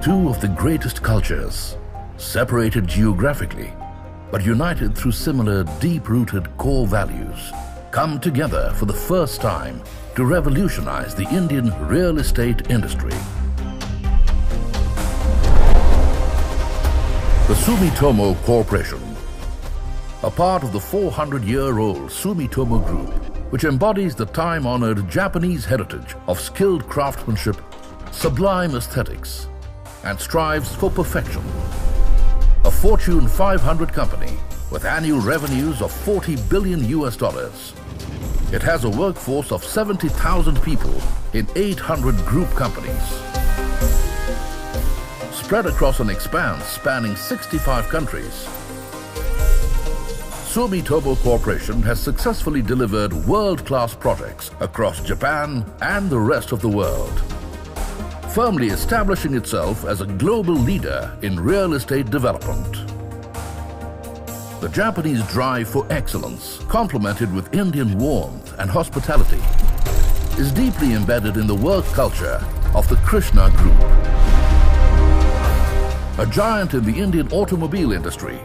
Two of the greatest cultures, separated geographically, but united through similar deep-rooted core values, come together for the first time to revolutionize the Indian real estate industry. The Sumitomo Corporation, a part of the 400-year-old Sumitomo Group, which embodies the time-honored Japanese heritage of skilled craftsmanship, sublime aesthetics, and strives for perfection. A Fortune 500 company with annual revenues of $40 billion. It has a workforce of 70,000 people in 800 group companies. Spread across an expanse spanning 65 countries, Sumitomo Corporation has successfully delivered world-class projects across Japan and the rest of the world, firmly establishing itself as a global leader in real estate development. The Japanese drive for excellence, complemented with Indian warmth and hospitality, is deeply embedded in the work culture of the Krishna Group. A giant in the Indian automobile industry,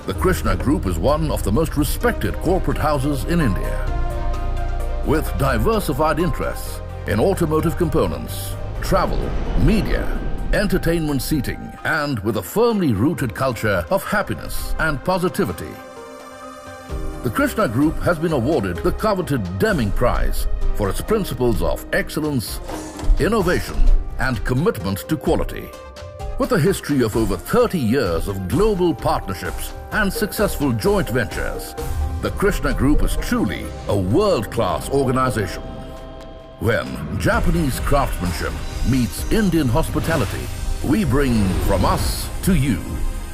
the Krishna Group is one of the most respected corporate houses in India. With diversified interests in automotive components, travel, media, entertainment seating, and with a firmly rooted culture of happiness and positivity. The Krishna Group has been awarded the coveted Deming Prize for its principles of excellence, innovation, and commitment to quality. With a history of over 30 years of global partnerships and successful joint ventures, the Krishna Group is truly a world-class organization. When Japanese craftsmanship meets Indian hospitality, we bring from us to you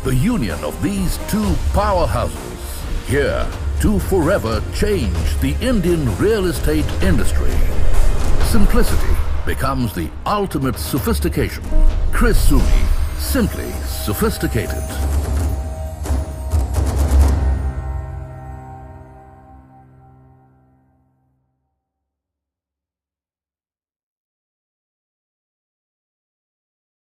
the union of these two powerhouses, here to forever change the Indian real estate industry. Simplicity becomes the ultimate sophistication. Krisumi, simply sophisticated.